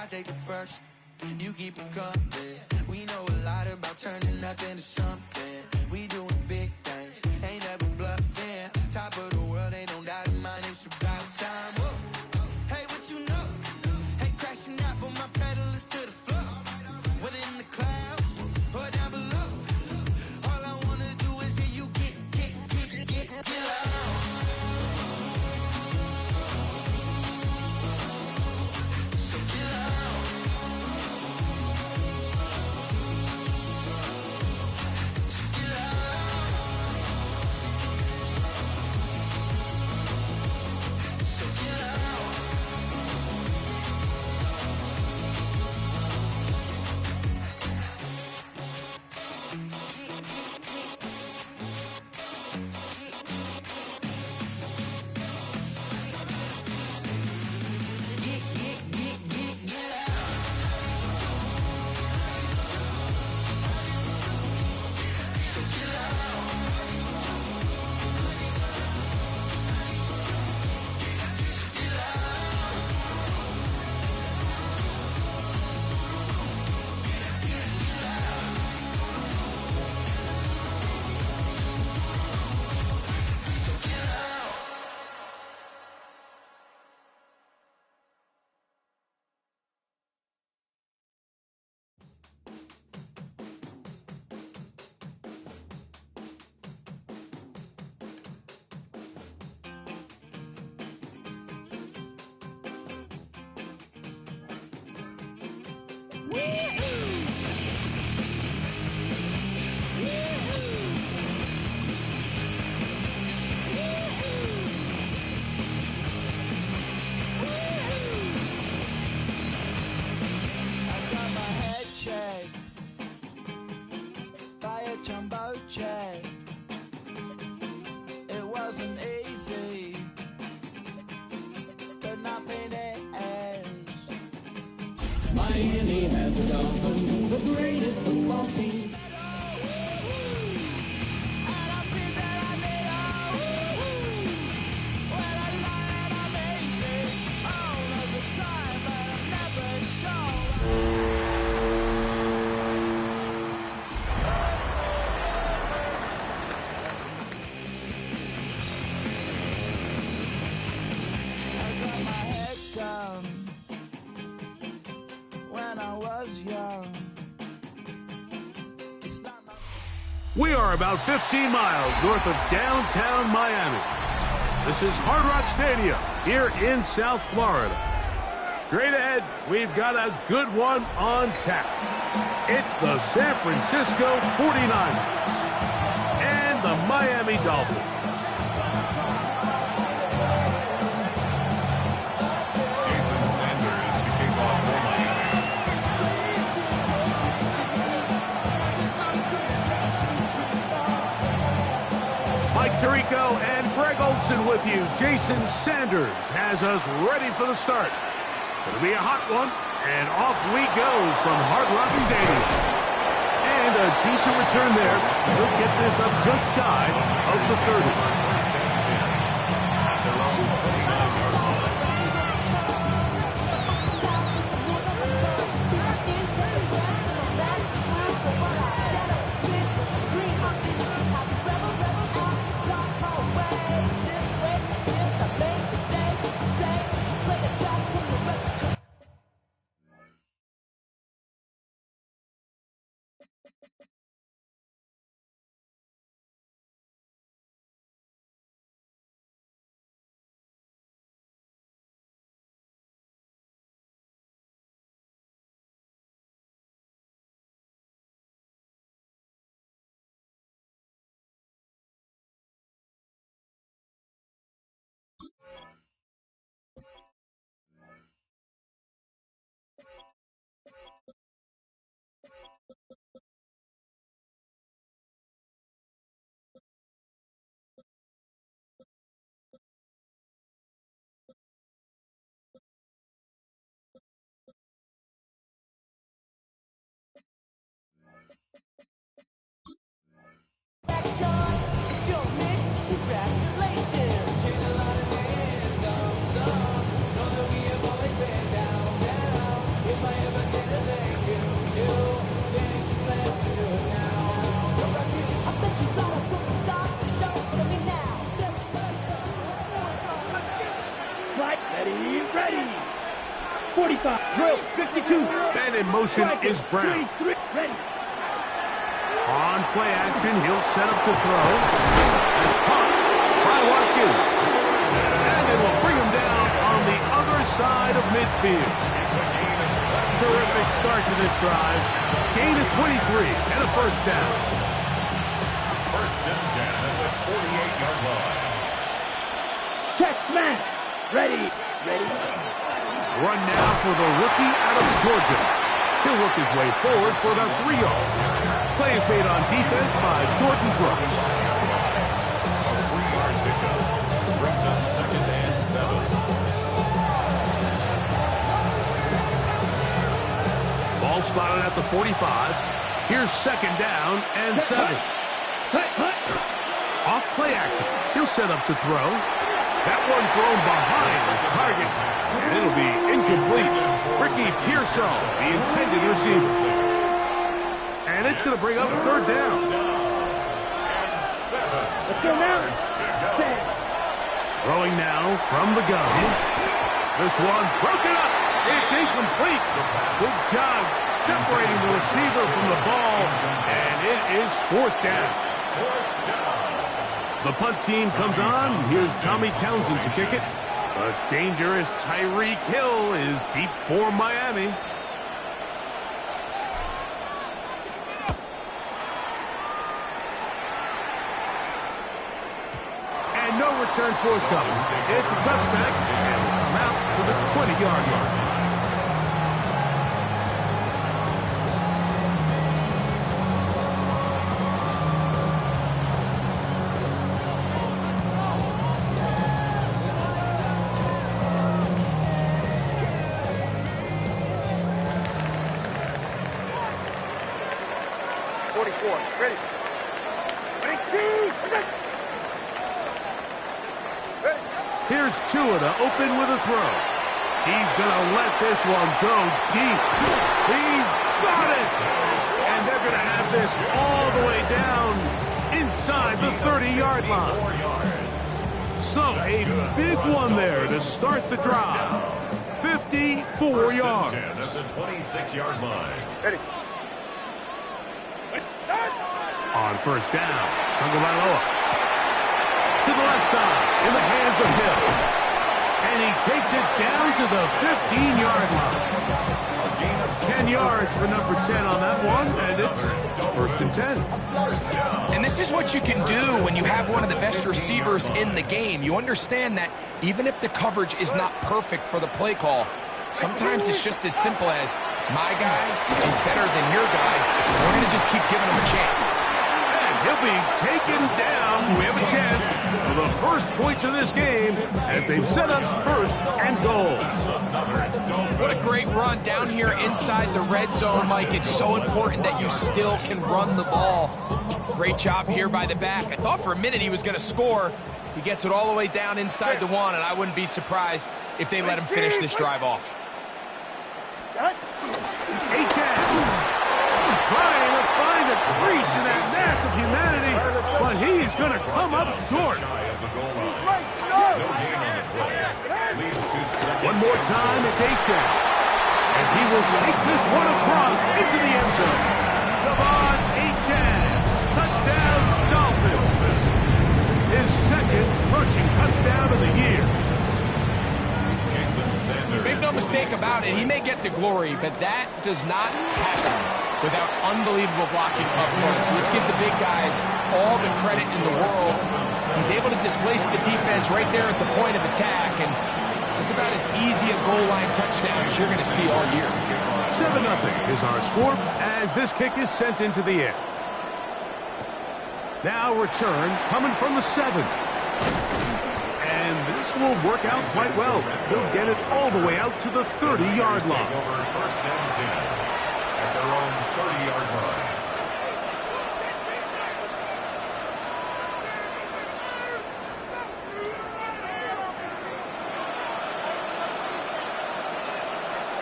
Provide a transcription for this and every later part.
I take the first, you keep them coming. We know a lot about turning nothing to something. We doing big things, ain't never bluffing. Top of the world, ain't no doubt in mine, it's about time. Whoa. Hey, what you know? Hey, crashing out, but my pedal is to the floor. Whether in the clouds or down below, all I wanna do is hear you get loud. Jumbo jet. It wasn't easy, but nothing is. Miami has a Dolphin, the greatest football team. When I was young. We are about 15 miles north of downtown Miami. This is Hard Rock Stadium here in South Florida. Straight ahead, we've got a good one on tap. It's the San Francisco 49ers and the Miami Dolphins. Mike Tirico and Greg Olson with you. Jason Sanders has us ready for the start. It'll be a hot one, and off we go from Hard Rock Stadium. And a decent return there. He'll get this up just shy of the 30. Drill 52. And in motion is Brown. Ready. On play action, he'll set up to throw. It's caught by Watkins. And it will bring him down on the other side of midfield. Terrific start to this drive. Gain of 23 and a first down. First and 10 at the 48-yard line. Check man. Ready. Run now for the rookie out of Georgia. He'll work his way forward for about 3 yards. Play is made on defense by Jordan Brooks. A 3-yard pickup brings us second and 7. Ball spotted at the 45. Here's second down and 7. Off play action. He'll set up to throw. That one thrown behind his target, and it'll be incomplete. Ricky Pearsall, the intended receiver. And it's going to bring up a third down. Let's go now. Throwing now from the gun. This one broken up. It's incomplete. Good job separating the receiver from the ball, and it is fourth down. The punt team comes on. Here's Tommy Townsend to kick it. A dangerous Tyreek Hill is deep for Miami. And no return forthcoming. It's a tough sack and come out to the 20-yard line. Here's Tua to open with a throw. He's going to let this one go deep. He's got it! And they're going to have this all the way down inside the 30-yard line. So a big one there to start the drive. 54 yards. At the 26-yard line. On first down, Tagovailoa to the left side in the hands of Hill. And he takes it down to the 15-yard line. 10 yards for number 10 on that one, and it's first and 10. And this is what you can do when you have one of the best receivers in the game. You understand that even if the coverage is not perfect for the play call, sometimes it's just as simple as, my guy is better than your guy. We're going to just keep giving him a chance. He'll be taken down. We have a chance for the first points of this game as they've set up first and goal. What a great run down here inside the red zone, Mike. It's so important that you still can run the ball. Great job here by the back. I thought for a minute he was going to score. He gets it all the way down inside the one, and I wouldn't be surprised if they let him finish this drive off. Trying to find a crease in that mass of humanity, but he's going to come up short. One more time, it's Achane. And he will take this one across into the end zone. Devon Achane, touchdown Dolphins. His second rushing touchdown of the year. Make no mistake about it, he may get the glory, but that does not happen without unbelievable blocking up front. So let's give the big guys all the credit in the world. He's able to displace the defense right there at the point of attack, and it's about as easy a goal line touchdown as you're going to see all year. 7-0 is our score as this kick is sent into the air. Now return coming from the 7. And this will work out quite well. He'll get it all the way out to the 30-yard line. First and 10 at their own 30-yard line.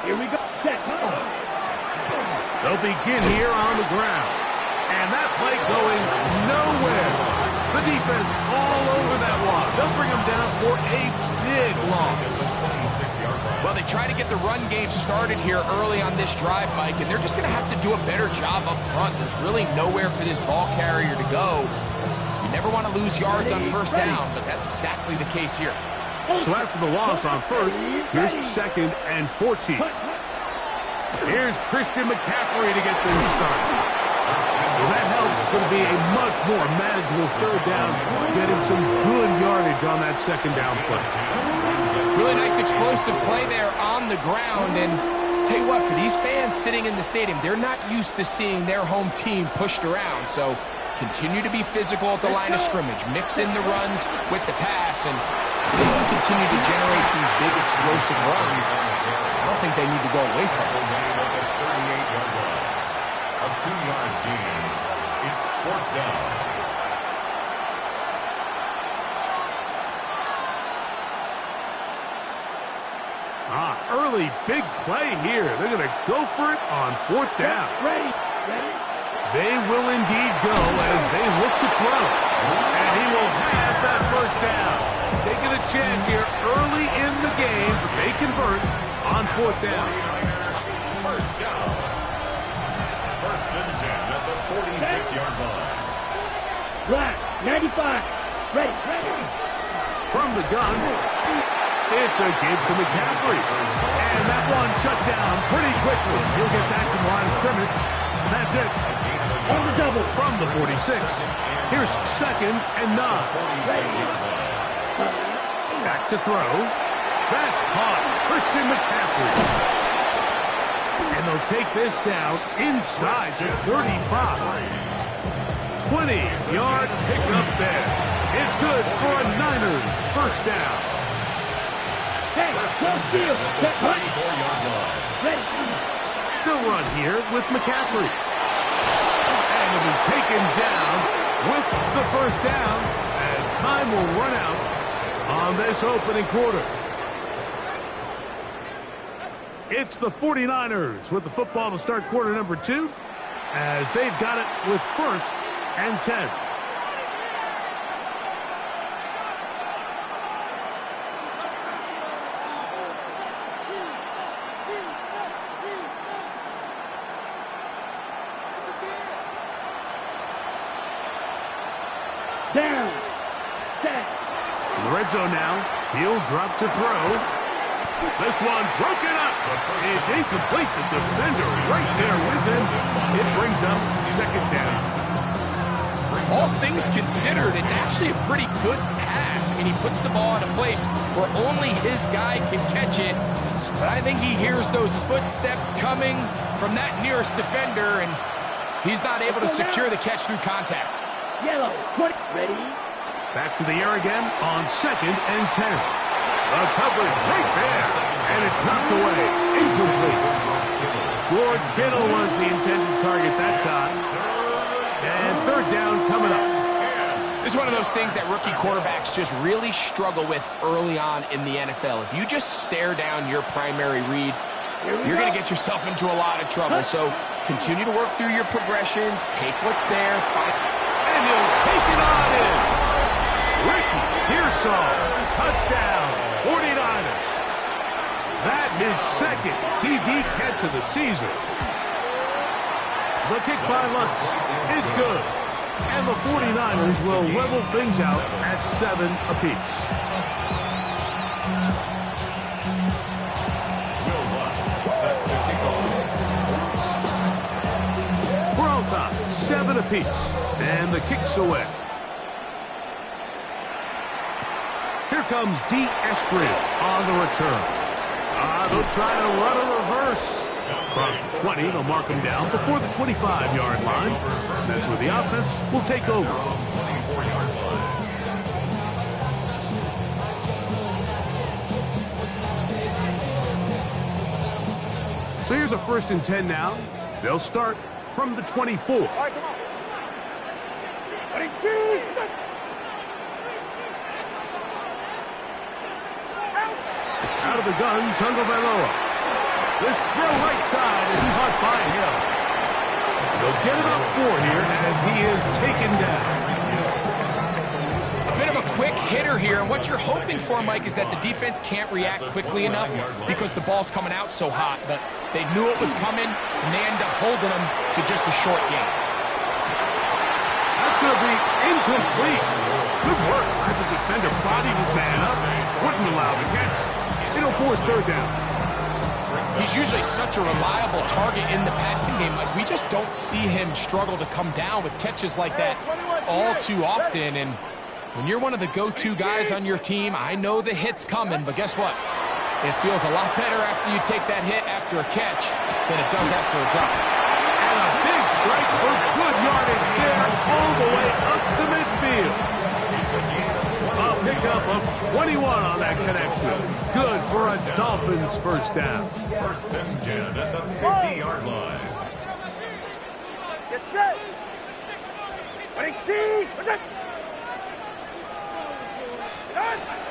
Here we go. They'll begin here on the ground. And that play going nowhere. The defense all over that one. They'll bring him down for a big loss. 26-yard line. Well, they try to get the run game started here early on this drive, Mike, and they're just going to have to do a better job up front. There's really nowhere for this ball carrier to go. You never want to lose yards on first down, but that's exactly the case here. So after the loss on first, here's 2nd and 14. Here's Christian McCaffrey to get things started. Well, that helps. It's going to be a much more manageable 3rd down, getting some good yardage on that 2nd down play. Really nice explosive play there on the ground. And tell you what, for these fans sitting in the stadium, they're not used to seeing their home team pushed around. So continue to be physical at the line of scrimmage. Mix in the runs with the pass. And if they can continue to generate these big explosive runs, I don't think they need to go away from it. A 2-yard gain. It's 4th down. Early big play here. They're going to go for it on 4th down. Ready. They will indeed go as they look to throw. And he will have that 1st down. Taking a chance here early in the game, but they convert on 4th down. 1st down. 1st and 10 at the 46-yard line. Black, 95. Ready. From the gun, it's a give to McCaffrey. And that one shut down pretty quickly. He'll get back from the line of scrimmage. And that's it. On the double. From the 46. Here's 2nd and 9. Back to throw. That's caught. Christian McCaffrey. And they'll take this down inside the 35. 20-yard pickup there. It's good for a Niners 1st down. Hey, go field. Check right. 34-yard line. Ready. They'll run here with McCaffrey. And he'll be taken down with the 1st down as time will run out on this opening quarter. It's the 49ers with the football to start quarter number 2 as they've got it with 1st and 10. Down. Set. In the red zone now. He'll drop to throw. This one broken up. It's incomplete. The defender right there with him. It brings up 2nd down. All things considered, it's actually a pretty good pass. I mean, he puts the ball in a place where only his guy can catch it. But I think he hears those footsteps coming from that nearest defender, and he's not able to secure the catch through contact. Yellow. Ready. Back to the air again on 2nd and 10. The coverage right there, and it's knocked away. Incomplete. George Kittle was the intended target that time. And 3rd down coming up. This is one of those things that rookie quarterbacks just really struggle with early on in the NFL. If you just stare down your primary read, you're going to get yourself into a lot of trouble. So continue to work through your progressions, take what's there, and he'll take it on in. Ricky Pearsall, touchdown, 49ers. That is 2nd TD catch of the season. The kick by Lutz is good. And the 49ers will level things out at 7 apiece. Will Lutz sets the kickoff. We're on top, 7 apiece. And the kick's away. Here comes D. Eskridge on the return. They'll try to run a reverse. Across the 20, they'll mark him down before the 25-yard line. That's where the offense will take over. 24-yard line. So here's a 1st and 10 now. They'll start from the 24. All right, come on. Ready, 2. Out of the gun, Tagovailoa. This throw right side is caught by him. They'll get it up 4 here as he is taken down. A bit of a quick hitter here, and what you're hoping for, Mike, is that the defense can't react quickly enough because the ball's coming out so hot, but they knew it was coming, and they end up holding them to just a short game. That's going to be incomplete. Good work by the defender. Bodied his man up. Wouldn't allow the catch. It'll force third down. He's usually such a reliable target in the passing game. Like, we just don't see him struggle to come down with catches like that all too often. And when you're one of the go-to guys on your team, I know the hit's coming, but guess what? It feels a lot better after you take that hit after a catch than it does after a drop. And a big strike for good yardage there all the way up to midfield. A pickup of 21 on that connection. Good for a Dolphins first down. First and 10 at the 50-yard line. Get set. Ready, team.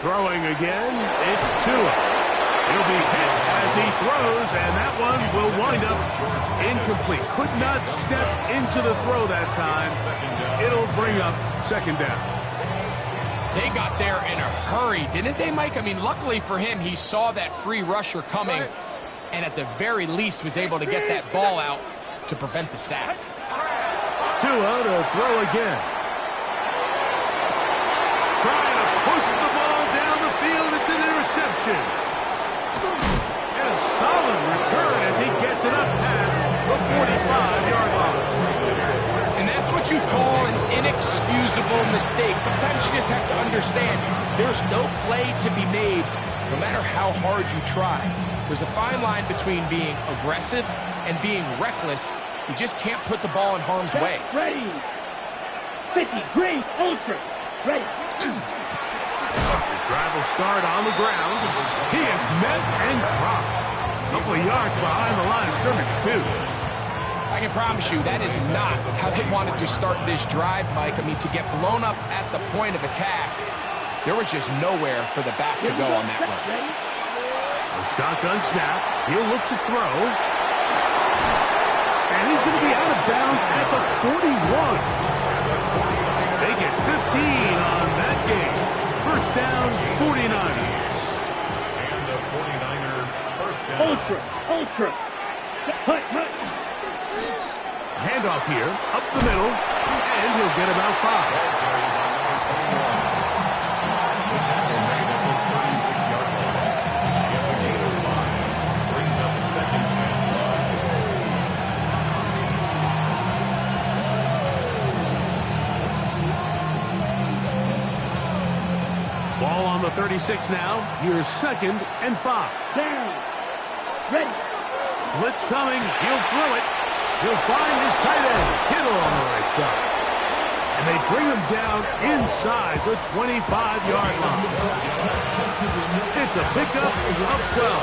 Throwing again, it's Tua. He'll be hit as he throws, and that one will wind up incomplete. Could not step into the throw that time. It'll bring up second down. They got there in a hurry, didn't they, Mike? I mean, luckily for him, he saw that free rusher coming, and at the very least was able to get that ball out to prevent the sack. Tua to throw again. Trying to push the ball down the field. It's an interception. And a solid return as he gets it up past the 45-yard line. And that's what you call an inexcusable mistake. Sometimes you just have to understand there's no play to be made no matter how hard you try. There's a fine line between being aggressive and being reckless. You just can't put the ball in harm's way. Ready. 50, green, ultra. Ready. His drive will start on the ground. He is met and dropped. A couple of yards behind the line of scrimmage, too. I can promise you that is not how they wanted to start this drive, Mike. I mean, to get blown up at the point of attack, there was just nowhere for the back to go on that run. A shotgun snap. He'll look to throw. And he's going to be out of bounds at the 41. They get 15 on that game. First down, 49ers. And the 49er first down. Ultra. Hut. Handoff here, up the middle, and he'll get about 5. The tackle made at the 36-yard line. Gets a gain of 5. Brings up second and 5. Ball on the 36 now. Here's second and 5. Down. Ready. Blitz coming. He'll throw it. He'll find his tight end, Kittle, on the right side. And they bring him down inside the 25-yard line. It's a pickup of 12.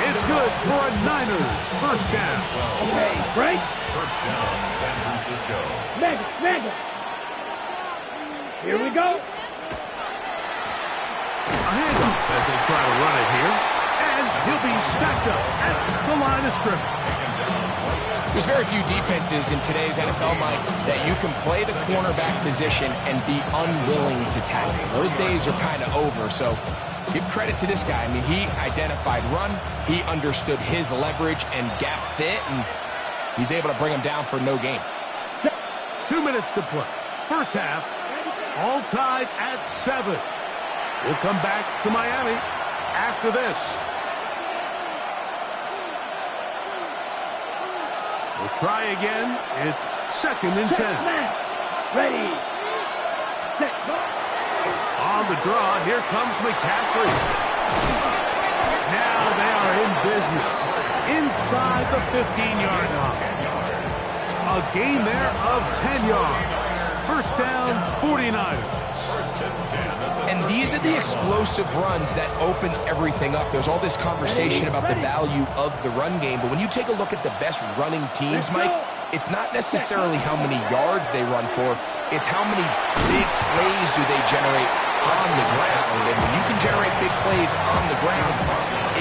It's good for a Niners first down. Okay, break. First down, San Francisco. Mega. Here we go. A handoff as they try to run it here. And he'll be stacked up at the line of scrimmage. There's very few defenses in today's NFL, Mike, that you can play the cornerback position and be unwilling to tackle. Those days are kind of over, so give credit to this guy. I mean, he identified run, he understood his leverage and gap fit, and he's able to bring him down for no gain. 2 minutes to play. First half, all tied at 7. We'll come back to Miami after this. We'll try again. It's second and 10. Ready. Set. On the draw, here comes McCaffrey. Now they are in business. Inside the 15-yard line. A gain there of 10 yards. First down, 49ers. And these are the explosive runs that open everything up. There's all this conversation about the value of the run game, but when you take a look at the best running teams, Mike, it's not necessarily how many yards they run for, it's how many big plays do they generate on the ground. And when you can generate big plays on the ground,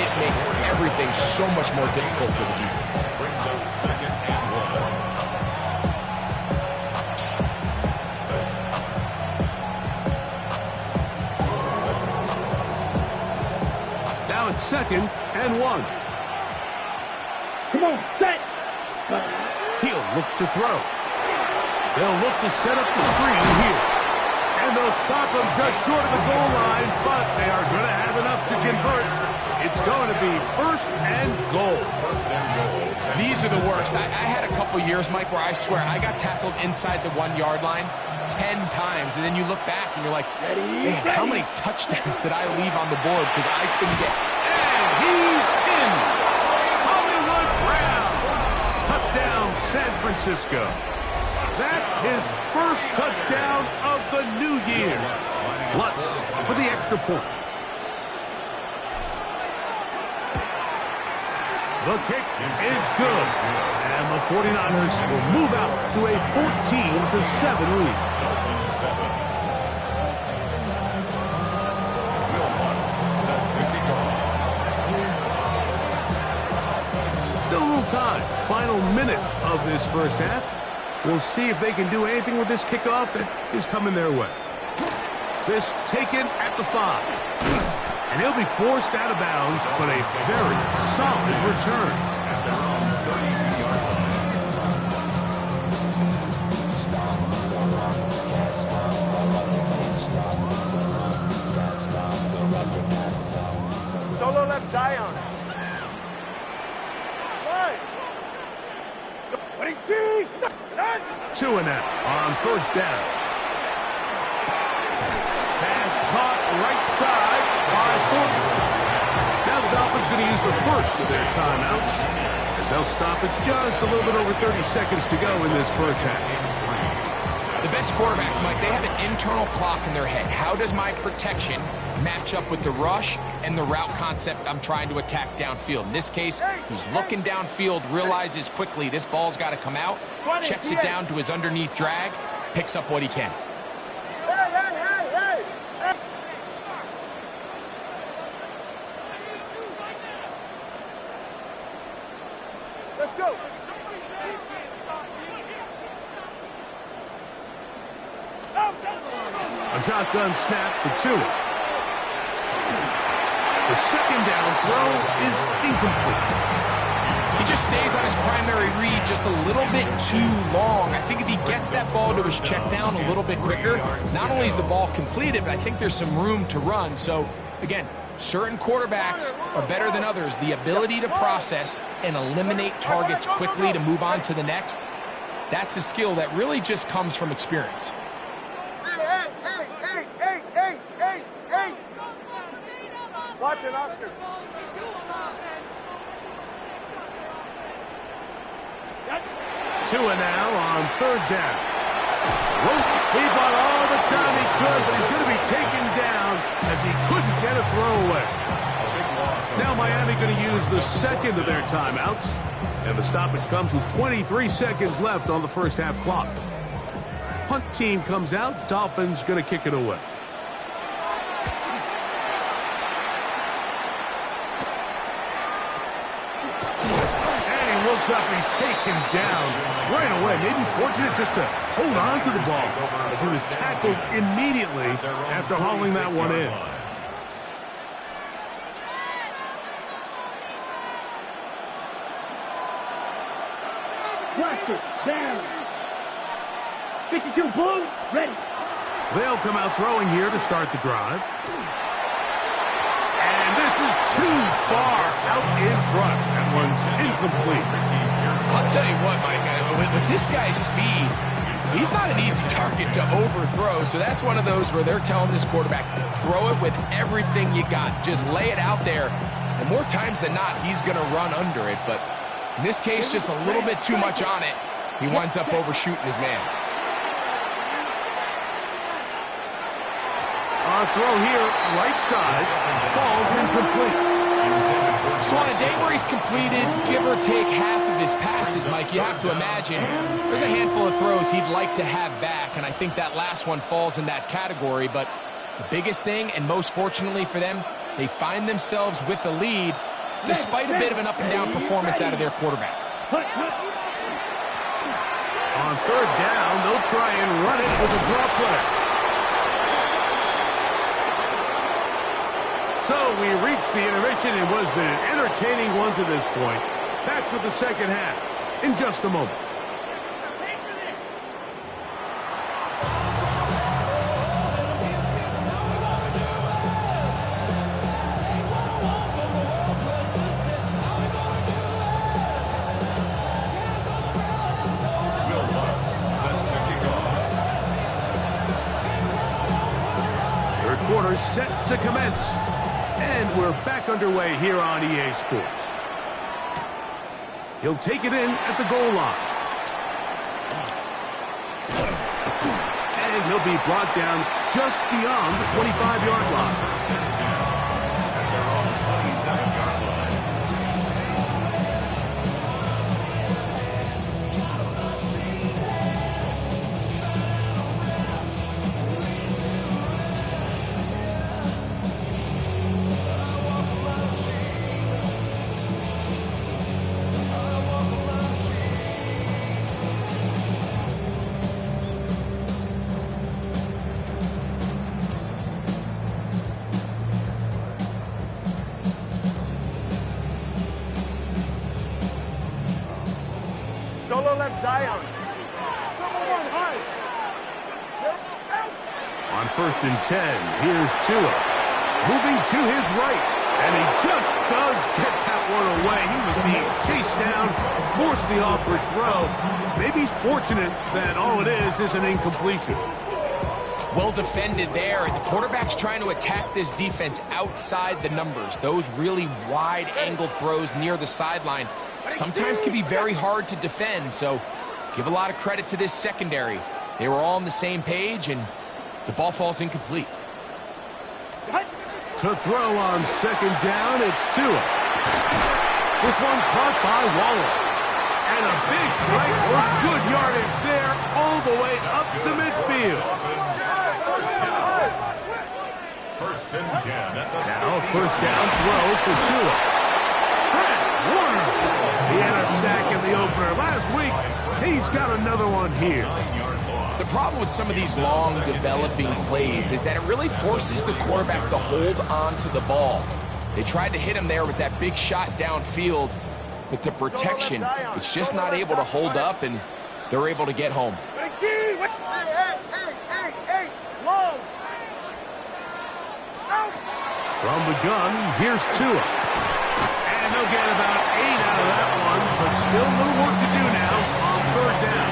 it makes everything so much more difficult for the defense. Brings up second and 1. 2nd and 1. Come on, set. He'll look to throw. They'll look to set up the screen here. And they'll stop him just short of the goal line, but they are going to have enough to convert. It's going to be 1st and goal. These are the worst. I had a couple years, Mike, where I swear I got tackled inside the 1-yard line 10 times, and then you look back and you're like, man, how many touchdowns did I leave on the board because I couldn't get... And he's in! Hollywood Brown! Touchdown, San Francisco. That his first touchdown of the new year. Lutz for the extra point. The kick is good. And the 49ers will move out to a 14-7 lead. Still a little time. Final minute of this first half. We'll see if they can do anything with this kickoff that is coming their way. This taken at the 5. And he'll be forced out of bounds, but a very solid return. At their own 32-yard line. Solo left Zion. Right. 22. 2 and out on 1st down. Pass caught right side by 40. Now the Dolphins going to use the first of their timeouts as they'll stop it just a little bit over 30 seconds to go in this first half. The best quarterbacks, Mike, they have an internal clock in their head. How does my protection match up with the rush and the route concept I'm trying to attack downfield? In this case, he's looking downfield, realizes quickly this ball's got to come out, checks it down to his underneath drag, picks up what he can. Let's go. A shotgun snap for 2. The 2nd down throw is incomplete. He just stays on his primary read just a little bit too long. I think if he gets that ball to his check down a little bit quicker, not only is the ball completed, but I think there's some room to run. So, again, certain quarterbacks are better than others. The ability to process and eliminate targets quickly to move on to the next, that's a skill that really just comes from experience. Hey. Watch it, Oscar. 2 and now on 3rd down. He bought all the time he could, but he's going to be taken down as he couldn't get a throwaway. Now Miami going to use the 2nd of their timeouts. And the stoppage comes with 23 seconds left on the first half clock. Punt team comes out. Dolphins going to kick it away. Up, he's taken down right away. Maybe fortunate just to hold on to the ball as he was tackled immediately after hauling that one in. Blaster, down. 52 Blue, ready. They'll come out throwing here to start the drive. And this is too far out in front. That one's incomplete. I'll tell you what, Mike, with this guy's speed, he's not an easy target to overthrow. So that's one of those where they're telling this quarterback, throw it with everything you got. Just lay it out there. And more times than not, he's going to run under it. But in this case, just a little bit too much on it. He winds up overshooting his man. Our throw here, right side, falls incomplete. So on a day where he's completed, give or take half of his passes, Mike, you have to imagine there's a handful of throws he'd like to have back, and I think that last one falls in that category. But the biggest thing, and most fortunately for them, they find themselves with the lead despite a bit of an up-and-down performance out of their quarterback. On 3rd down, they'll try and run it with a draw play. So we reached the intermission. It was been an entertaining one to this point. Back with the second half in just a moment. Quarter set to commence. And we're back underway here on EA Sports. He'll take it in at the goal line. And he'll be brought down just beyond the 25-yard line. Solo left Zion. Double one, high. On 1st and 10, here's Tua. Moving to his right. And he just does get that one away. He was being chased down, forced the awkward throw. Maybe he's fortunate that all it is an incompletion. Well defended there. The quarterback's trying to attack this defense outside the numbers. Those really wide angle throws near the sideline sometimes can be very hard to defend, so give a lot of credit to this secondary. They were all on the same page, and the ball falls incomplete. To throw on 2nd down, it's Tua. This one caught by Waller. And a big strike for good yardage there all the way up to midfield. 1st and 10. Now 1st down throw for Tua. Fred Warner. He had a sack in the opener last week. He's got another one here. The problem with some of these long developing plays is that it really forces the quarterback to hold on to the ball. They tried to hit him there with that big shot downfield, but the protection, it's just not able to hold up, and they're able to get home. From the gun, here's Tua. And they'll get about 8 out of that one, but still a little work to do now on 3rd down.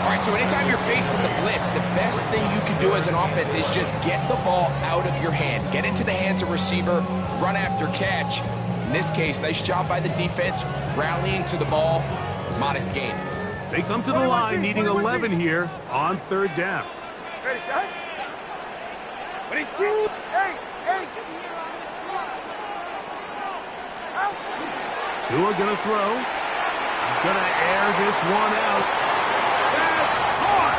All right, so anytime you're facing the blitz, the best thing you can do as an offense is just get the ball out of your hand. Get into the hands of receiver, run after catch. In this case, nice job by the defense, rallying to the ball. Modest gain. They come to the line needing 11 here on 3rd down. Ready, shots? 22. Hey. Tua gonna throw. He's gonna air this one out. That's caught!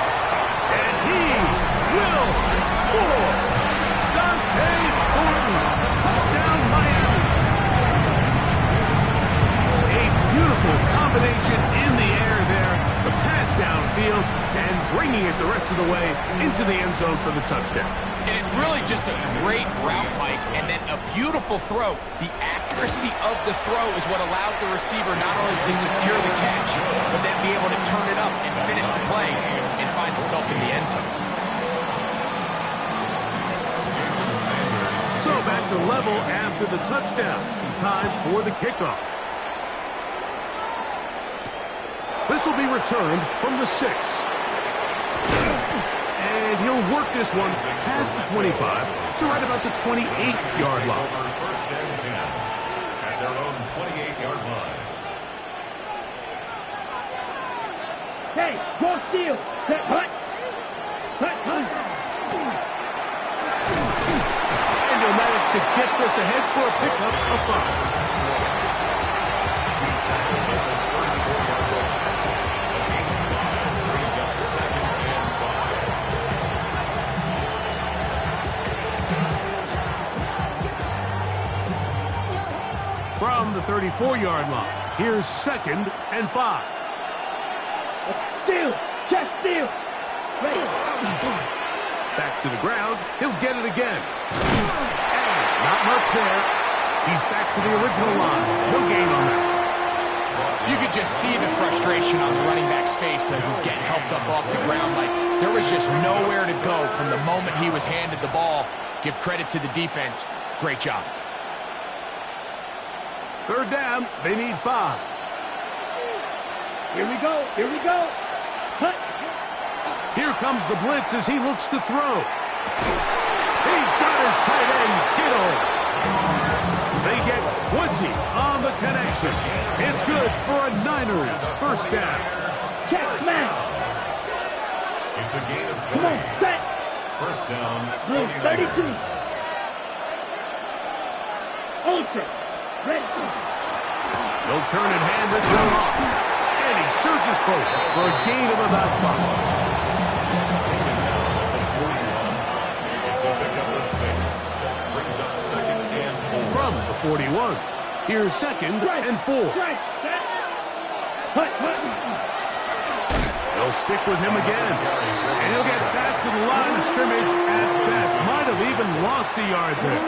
And he will score! Dante Thornton, touchdown Miami! A beautiful combination in the air there. The pass downfield and bringing it the rest of the way into the end zone for the touchdown. And it's really just a great route, Mike, and then a beautiful throw. The accuracy of the throw is what allowed the receiver not only to secure the catch, but then be able to turn it up and finish the play and find himself in the end zone. So back to level after the touchdown. Time for the kickoff. This will be returned from the 6. And he'll work this one past the 25 to right about the 28-yard line. 1st and 10 at their own 28-yard line. Hey, go steal. Hut. And he'll manage to get this ahead for a pickup of 5. From the 34-yard line, here's 2nd and 5. Steal. Just steal. Ready. Back to the ground. He'll get it again. And not much there. He's back to the original line. No gain on that. You could just see the frustration on the running back's face as he's getting helped up off the ground. Like, there was just nowhere to go from the moment he was handed the ball. Give credit to the defense. Great job. Third down. They need 5. Here we go. Here we go. Cut. Here comes the blitz as he looks to throw. He's got his tight end, Kittle. They get 20 on the connection. It's good for a Niners first down. Check, man. It's a gain of 20. Come on, set. First down. Blue 32. Ultra. Ready. They'll turn and hand this one off. And he surges forward for a gain of about 5. It's a pickup of 6. Brings up second and 4. From the 41. Here's second and 4. Right. Set. Cut. They'll stick with him again. And he'll get back to the line of scrimmage at best. Might have even lost a yard there.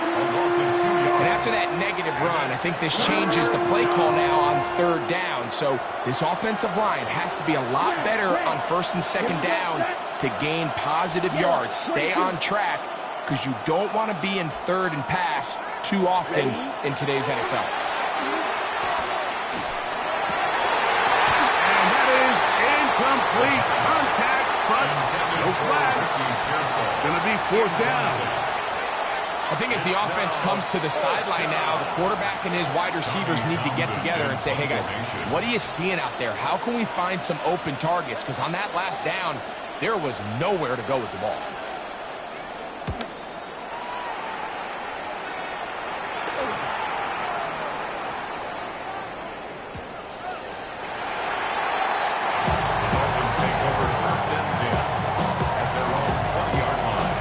And after that negative run, I think this changes the play call now on third down. So this offensive line has to be a lot better on first and second down to gain positive yards. Stay on track because you don't want to be in third and pass too often in today's NFL. And that is incomplete contact, but no flags. It's going to be fourth down. I think as the offense comes to the sideline now, the quarterback and his wide receivers need to get together and say, hey, guys, what are you seeing out there? How can we find some open targets? Because on that last down, there was nowhere to go with the ball. Dolphins take over first and 10 at their own 20-yard line.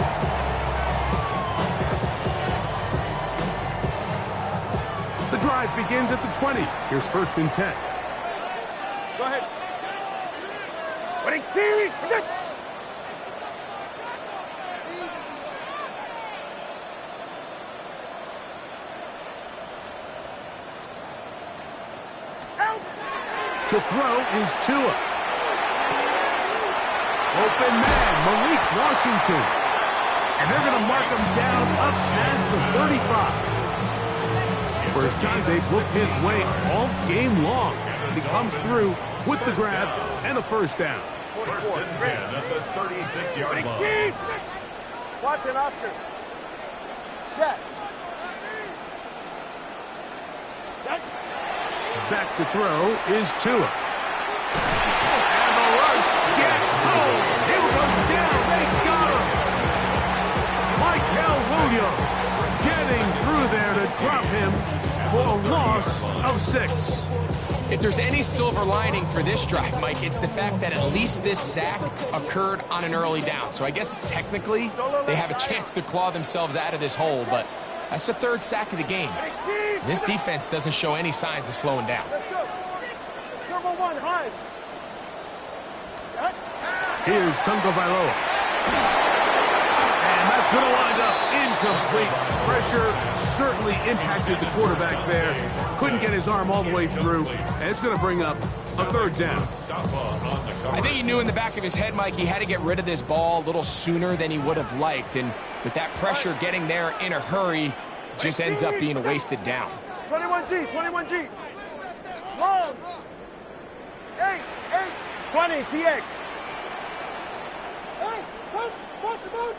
The drive begins at the 20. Here's first and 10. Go ahead. Ready, team. To throw is Tua. Open man, Malik Washington. And they're going to mark him down up past the 35. First time they've looked his way all game long. He comes through with the grab and a first down. First and 10 at the 36-yard line. Team. Watson, Oscar. Scat. Back to throw is Tua. And the rush gets home. He'll go down. They got him. Michael Williams getting through there to drop him for a loss of 6. If there's any silver lining for this drive, Mike, it's the fact that at least this sack occurred on an early down. So I guess technically they have a chance to claw themselves out of this hole, but that's the third sack of the game. This defense doesn't show any signs of slowing down. Let's go. Turbo 1, high. Here's Tagovailoa. And that's going to wind up incomplete. Pressure certainly impacted the quarterback there. Couldn't get his arm all the way through. And it's going to bring up a third down. I think he knew in the back of his head, Mike, he had to get rid of this ball a little sooner than he would have liked. And with that pressure getting there in a hurry, it just ends up being a wasted down. 21G, 21G. Long. 8, 20, TX. Hey, push, push, push.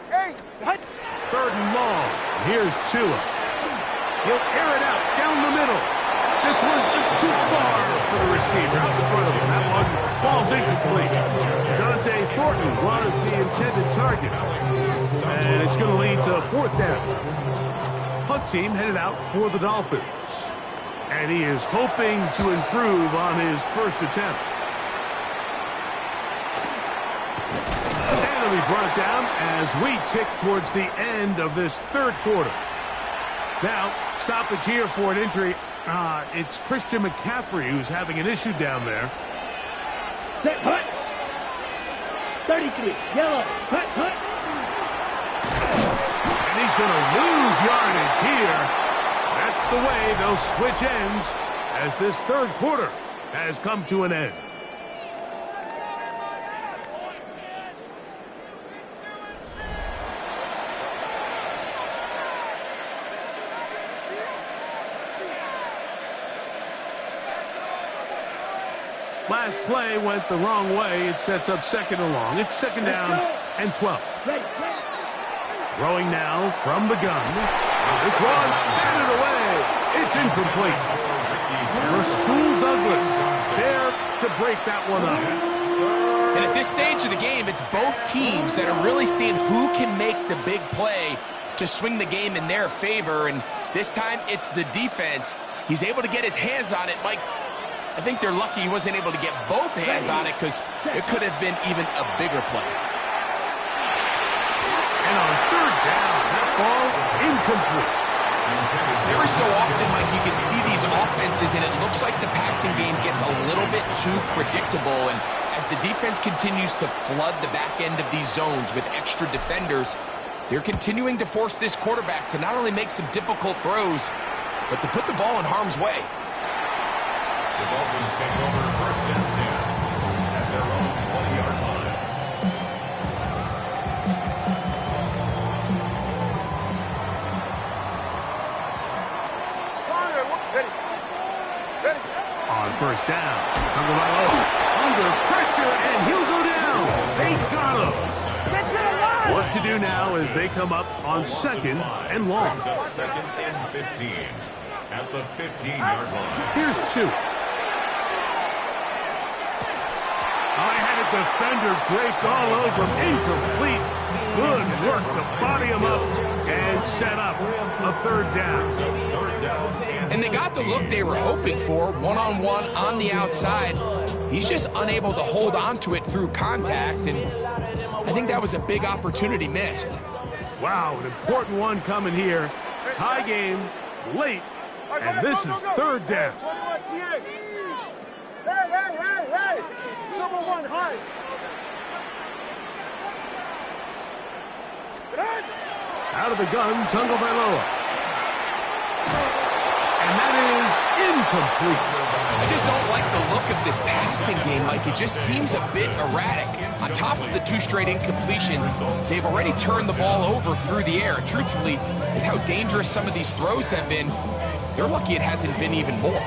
Hey. Third and long. Here's Tua. He'll air it out down the middle. This one's just too far for the receiver out in front of him. That one falls incomplete. Dante Thornton was the intended target. And it's going to lead to fourth down. Punt team headed out for the Dolphins. And he is hoping to improve on his first attempt. And be brought down as we tick towards the end of this third quarter. Now, stoppage here for an injury. It's Christian McCaffrey who's having an issue down there. Set, hut. 33, yellow, hut, hut. And he's going to lose yardage here. That's the way they'll switch ends as this third quarter has come to an end. Last play went the wrong way. It sets up second and long. It's second down and 12. Throwing now from the gun. This one batted away. It's incomplete. Rasul Douglas there to break that one up. And at this stage of the game, it's both teams that are really seeing who can make the big play to swing the game in their favor. And this time, it's the defense. He's able to get his hands on it. Mike, I think they're lucky he wasn't able to get both hands on it because it could have been even a bigger play. And on third down, that ball incomplete. Every so often, Mike, you can see these offenses, and it looks like the passing game gets a little bit too predictable. And as the defense continues to flood the back end of these zones with extra defenders, they're continuing to force this quarterback to not only make some difficult throws, but to put the ball in harm's way. The Dolphins take over first and 10 at their own 20-yard line. On first down, under pressure, and he'll go down. They got him. Work to do now as they come up on second and long. Second and 15 at the 15-yard line. Here's two. I had a defender draped all over him. Incomplete. Good work to body him up and set up a third down. And they got the look they were hoping for, one-on-one on the outside. He's just unable to hold on to it through contact, and I think that was a big opportunity missed. Wow, an important one coming here. Tie game, late, and this is third down. Hey! Number one, high. Out of the gun, Tagovailoa. And that is incomplete. I just don't like the look of this passing game, Mike. It just seems a bit erratic. On top of the two straight incompletions, they've already turned the ball over through the air. Truthfully, with how dangerous some of these throws have been, they're lucky it hasn't been even more.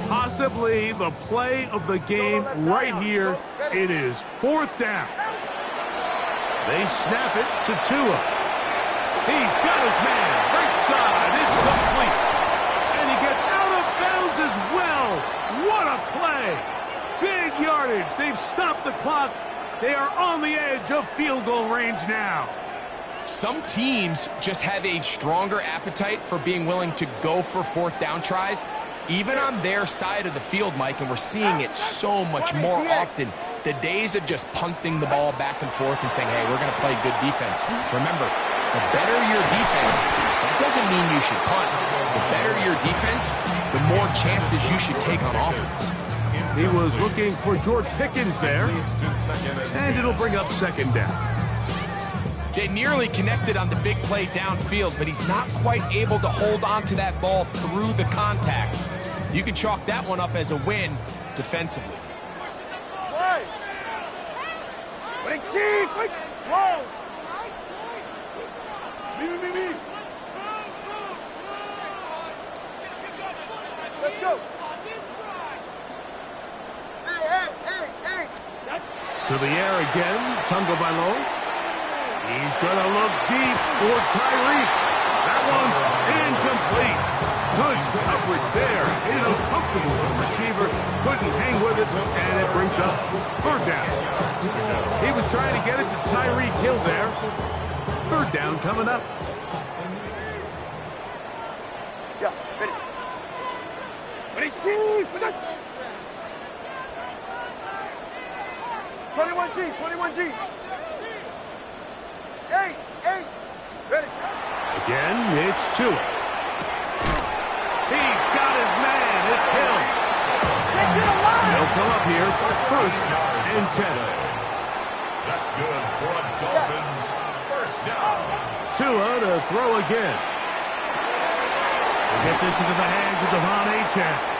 Possibly the play of the game right here. It is fourth down. They snap it to Tua. He's got his man. Right side. It's complete. And he gets out of bounds as well. What a play. Big yardage. They've stopped the clock. They are on the edge of field goal range now. Some teams just have a stronger appetite for being willing to go for fourth down tries, even on their side of the field, Mike, and we're seeing it so much more often. The days of just punting the ball back and forth and saying, hey, we're going to play good defense. Remember, the better your defense, that doesn't mean you should punt. The better your defense, the more chances you should take on offense. He was looking for George Pickens there, and it'll bring up second down. They nearly connected on the big play downfield, but he's not quite able to hold on to that ball through the contact. You can chalk that one up as a win defensively. Let's go. To the air again, Tagovailoa. He's going to look deep for Tyreek. That one's incomplete. Good coverage there. It is uncomfortable for the receiver. Couldn't hang with it, and it brings up third down. He was trying to get it to Tyreek Hill there. Third down coming up. 18! 21G, 21G. 8, 8. Ready. Again, it's Tua. He's got his man. It's Hill. They'll come up here for 1st and 10. That's good for a Dolphins first down. Tua to throw again. Get this into the hands of Devon Achane.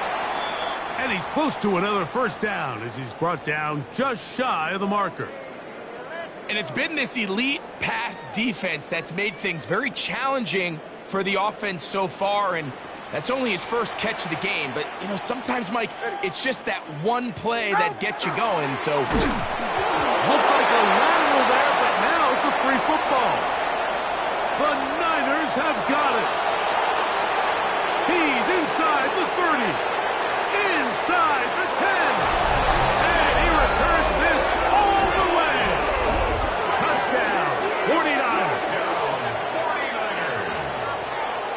And he's close to another first down as he's brought down just shy of the marker. And it's been this elite pass defense that's made things very challenging for the offense so far, and that's only his first catch of the game. But, you know, sometimes, Mike, it's just that one play that gets you going, so... Looked like a lateral there, but now it's a free football. The Niners have got it. He's inside the 30, inside the 10, and he returns this all the way. Touchdown, 49ers.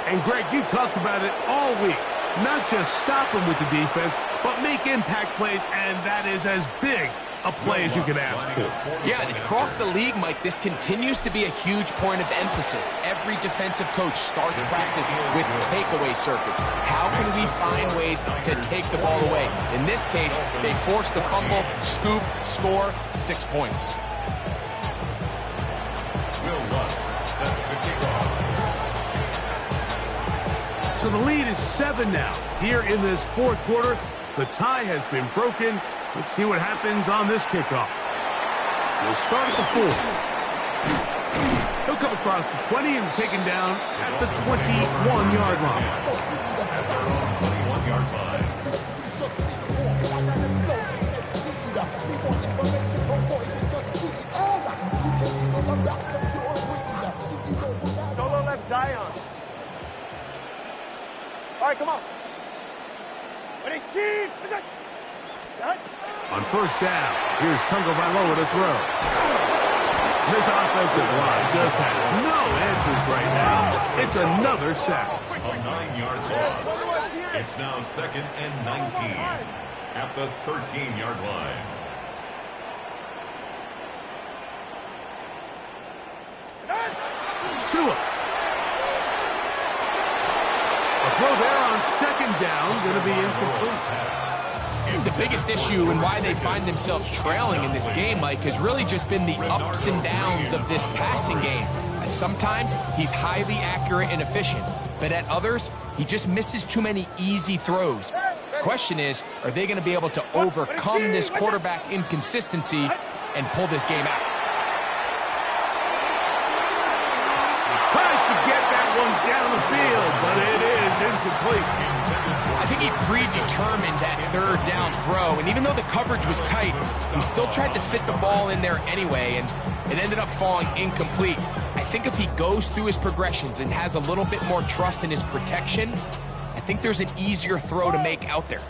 And Greg, you talked about it all week. Not just stop him with the defense, but make impact plays, and that is as big a play as you can ask for. Yeah, and across the league, Mike, this continues to be a huge point of emphasis. Every defensive coach starts practice with takeaway circuits. How can we find ways to take the ball away? In this case, they forced the fumble, scoop, score, 6 points. Will Lutz set to kick off. So the lead is 7 now. Here in this 4th quarter, the tie has been broken. Let's see what happens on this kickoff. We'll start at the 4. He'll come across the 20 and taken down at the 21-yard line. At their own 21-yard line. Solo left Zion. All right, come on. 18! On 1st down, here's Tagovailoa to throw. This offensive line just has no answers right now. It's another sack. A 9-yard loss. It's now 2nd and 19 at the 13-yard line. Tua. A throw there on 2nd down, going to be incomplete. The biggest issue and why they find themselves trailing in this game, Mike, has really just been the ups and downs of this passing game. And sometimes he's highly accurate and efficient, but at others, he just misses too many easy throws. Question is, are they going to be able to overcome this quarterback inconsistency and pull this game out? Tries to get that one down the field, but it is incomplete. I think he predetermined that 3rd down throw, and even though the coverage was tight, he still tried to fit the ball in there anyway, and it ended up falling incomplete. I think if he goes through his progressions and has a little bit more trust in his protection, I think there's an easier throw to make out there.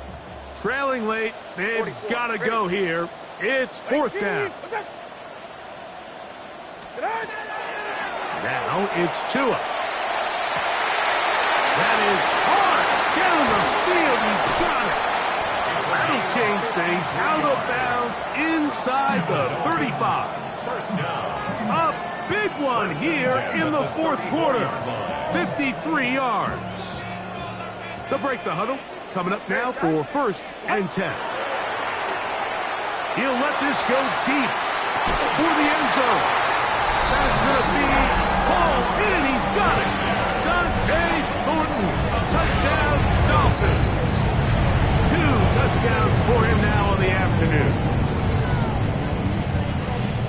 Trailing late, they've got to go here. It's 4th down. Now it's Tua. That is hard. Down the field, he's got it. That'll change things. Out of bounds inside the 35. First down. A big one here in the 4th quarter. 53 yards. They'll break the huddle. Coming up now for 1st and 10. He'll let this go deep for the end zone. That's going to be Paul in. He's got it. Dante Thornton. Touchdown, Dolphins. 2 touchdowns for him now on the afternoon.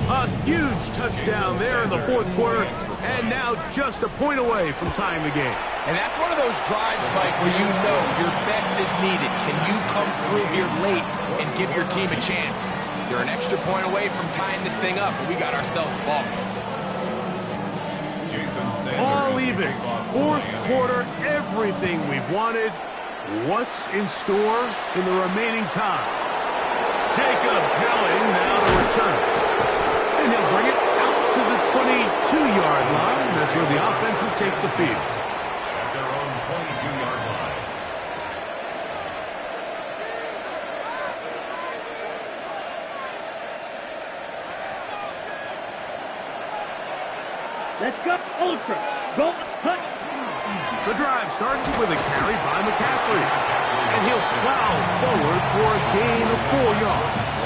A huge touchdown there in the 4th quarter, and now just a point away from tying the game. And that's one of those drives, Mike, where you know your best is needed. Can you come through here late and give your team a chance? They're an extra point away from tying this thing up, and we got ourselves a ball. All even. 4th quarter, everything we've wanted. What's in store in the remaining time? Jacob Pelling now to return. And he'll bring it out to the 22-yard line. That's where the offense will take the field. At their own 22-yard line. Let's go, Ultra. Go, cut. The drive starts with a carry by McCaffrey. And he'll plow forward for a gain of 4 yards.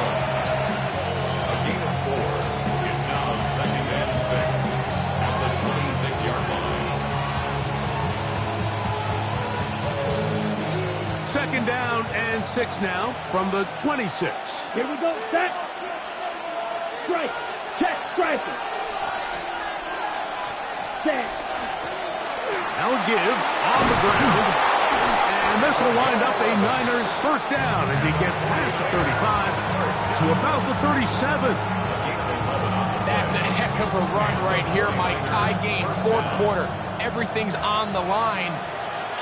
A gain of 4. It's now 2nd and 6 at the 26-yard line. 2nd down and 6 now from the 26. Here we go, set. Strike. Check, striker. Set. Now a give on the ground. And this will wind up a Niners first down as he gets past the 35 to about the 37. That's a heck of a run right here, Mike. Tie game, 4th quarter. Everything's on the line.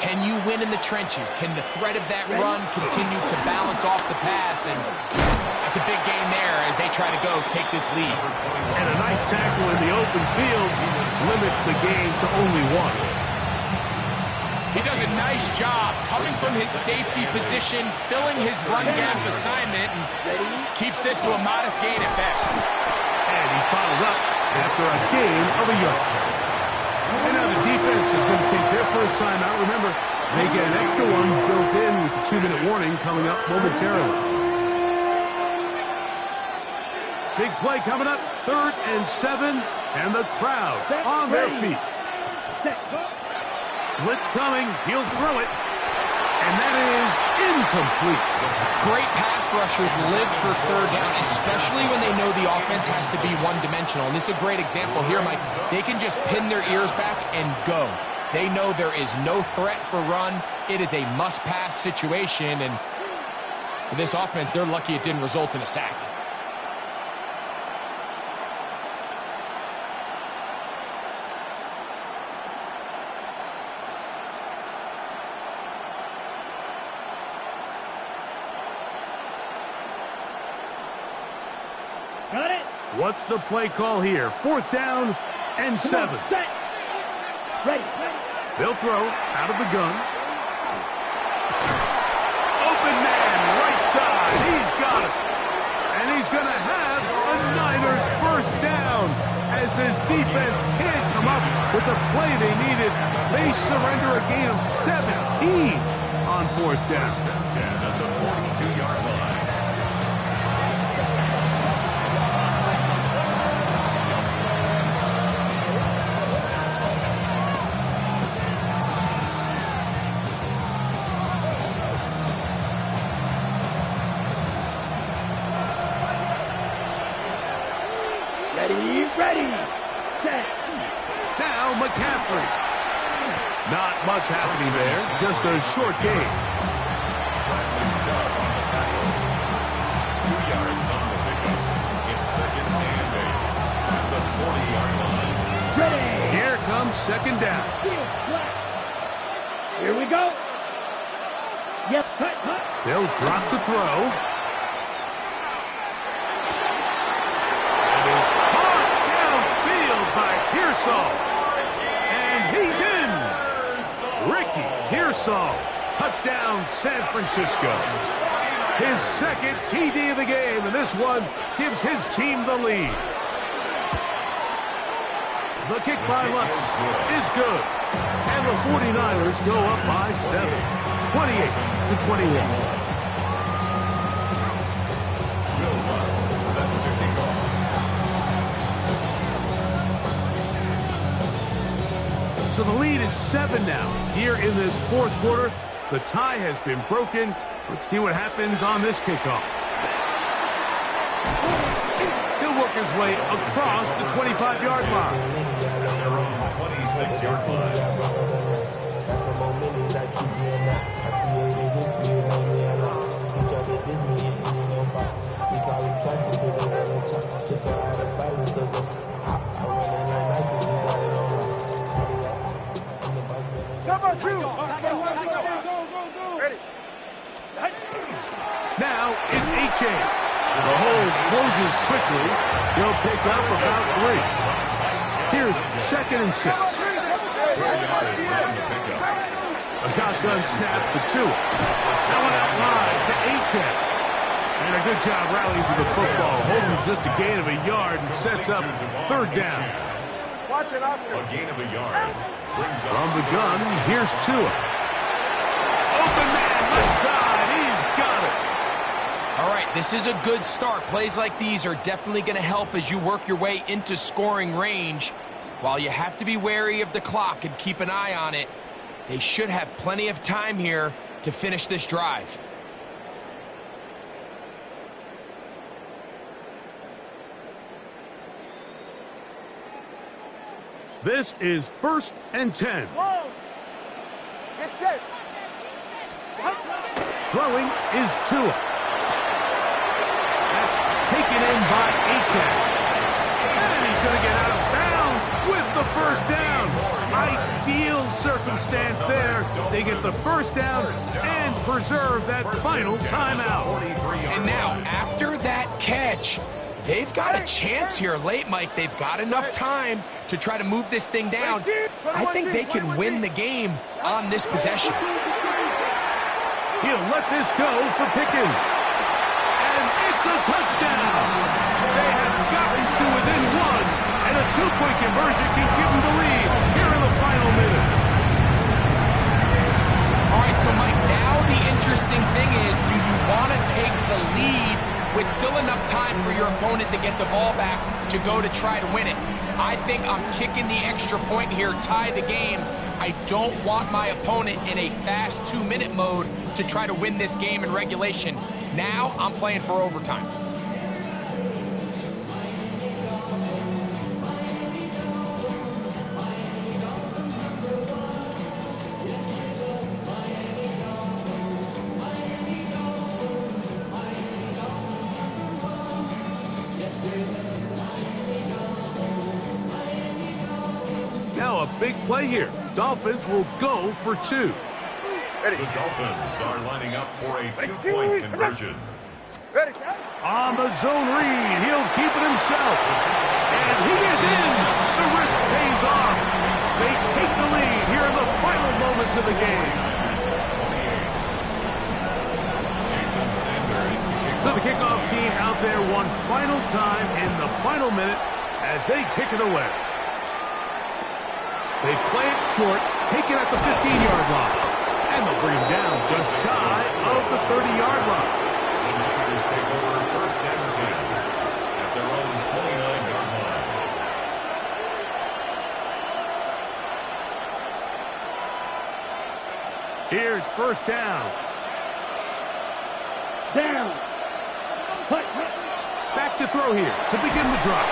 Can you win in the trenches? Can the threat of that run continue to balance off the pass? And that's a big gain there as they try to go take this lead. And a nice tackle in the open field limits the gain to only 1. He does a nice job coming from his safety position, filling his run gap assignment, and keeps this to a modest gain at best. And he's bottled up after a gain of a yard. And now the defense is going to take their first timeout. Remember, they get an extra one built in with the 2-minute warning coming up momentarily. Big play coming up, 3rd and 7, and the crowd on their feet. Blitz coming, he'll throw it, and that is incomplete. Great pass rushers live for 3rd down, especially when they know the offense has to be one-dimensional. And this is a great example here, Mike. They can just pin their ears back and go. They know there is no threat for run. It is a must-pass situation, and for this offense, they're lucky it didn't result in a sack. Got it. What's the play call here? 4th down and 7. Set. Ready. They'll throw out of the gun. Open man, right side. He's got it. And he's going to have a Niners first down as this defense can't come up with the play they needed. They surrender a gain of 17 on 4th down. 10 at the 42-yard line. Ready. Set. Now McCaffrey. Not much happening there. Just a short gain. 2 yards on the pickup. It's 2nd and 8 at the 40-yard line. Ready. Here comes 2nd down. Here we go. Yes, cut. They'll drop to throw. By Pearsall, and he's in. Ricky Pearsall, touchdown San Francisco. His 2nd TD of the game, and this one gives his team the lead. The kick by Lutz is good, and the 49ers go up by 7, 28-21. Will Lutz set to kick off. So the lead is 7 now. Here in this 4th quarter, the tie has been broken. Let's see what happens on this kickoff. He'll work his way across the 25-yard line. Their own 26-yard line. Now it's H.A. The hole closes quickly. They'll pick up about 3. Here's 2nd and 6. A shotgun snap for 2. That one out wide to H.A. And a good job rallying to the football. Holding just a gain of a yard and sets up 3rd down. Watch it, Oscar. A gain of a yard. Brings up From the gun, here's Tua. Open man, left side, he's got it. All right, this is a good start. Plays like these are definitely going to help as you work your way into scoring range. While you have to be wary of the clock and keep an eye on it, they should have plenty of time here to finish this drive. This is 1st and 10. Whoa! Get set. Throwing is Tua. That's taken in by Achane. And he's going to get out of bounds with the first down. Ideal circumstance there. They get the first down and preserve that final timeout. And now, after that catch, they've got a chance here late, Mike. They've got enough time to try to move this thing down. I think they can win the game on this possession. He'll let this go for Pickens. And it's a touchdown. They have gotten to within one, and a two-point conversion can give them the lead here in the final minute. All right, so Mike, now the interesting thing is, do you want to take the lead with still enough time for your opponent to get the ball back to go to try to win it? I think I'm kicking the extra point here, tie the game. I don't want my opponent in a fast 2-minute mode to try to win this game in regulation. Now I'm playing for overtime. Now a big play here. Dolphins will go for 2. The Dolphins are lining up for a 2-point conversion. Ready, set. On the zone read, he'll keep it himself. And he is in. The risk pays off. They take the lead here in the final moments of the game. So the kickoff team out there one final time in the final minute as they kick it away. They play it short, take it at the 15-yard line. And they'll bring him down just shy of the 30-yard line. The Niners take over 1st and 10 at their own 29-yard line. Here's 1st down. Down. Back to throw here to begin the drive.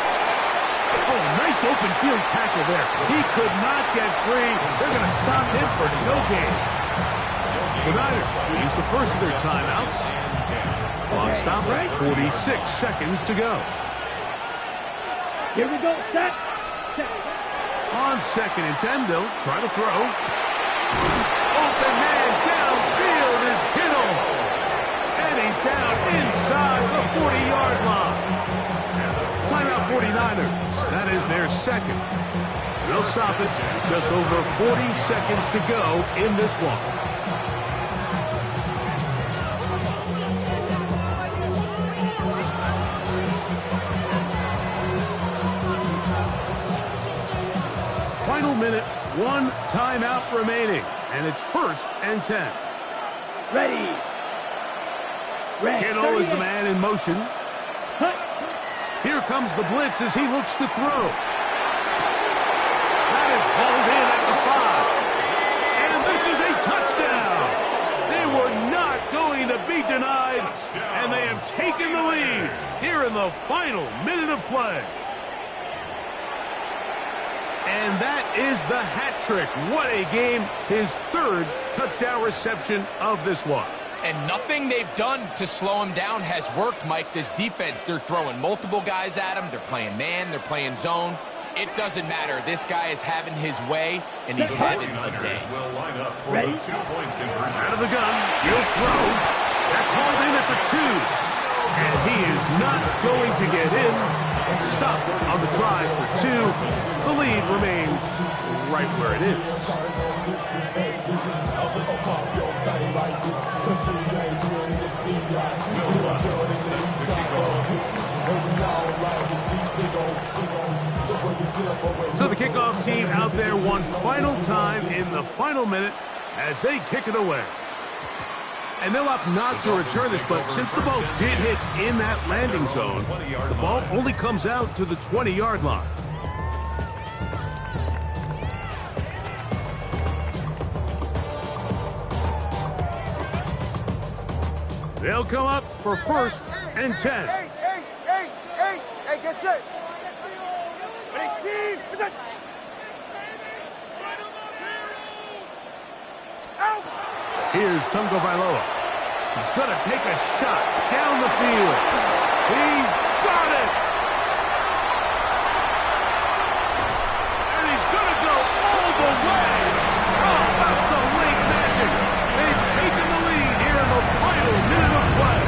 Oh, nice open field tackle there. He could not get free. They're going to stop him for no gain. The Niners use the first of their timeouts. Clock stop at 46 seconds to go. Here we go. Set. On 2nd and 10, they'll try to throw. Open man downfield is Kittle. And he's down inside the 40-yard line. Timeout 49ers. That is their second. They'll stop it. Just over 40 seconds to go in this one. Final minute, 1 timeout remaining. And it's 1st and 10. Ready. Kittle is the man in motion. Cut. Here comes the blitz as he looks to throw. That is hauled in at the 5. And this is a touchdown. They were not going to be denied. And they have taken the lead here in the final minute of play. And that is the hat trick. What a game. His 3rd touchdown reception of this one. And nothing they've done to slow him down has worked, Mike. This defense, they're throwing multiple guys at him. They're playing man. They're playing zone. It doesn't matter. This guy is having his way, and he's having a day. Will line up for Ready? the 2-point conversion. Out of the gun. He'll throw. That's hauled in at the 2. And he is not going to get in. Stop on the drive for 2. The lead remains right where it is. So the kickoff team out there one final time in the final minute as they kick it away. And they'll opt not to return this, but since the ball did hit in that landing zone, the ball only comes out to the 20-yard line. They'll come up for 1st and 10. Hey, get set. 18, out. Here's Tungo Vailoa. He's going to take a shot down the field. He's got it! And he's going to go all the way. Oh, that's some late magic. They've taken the lead here in the final minute of play.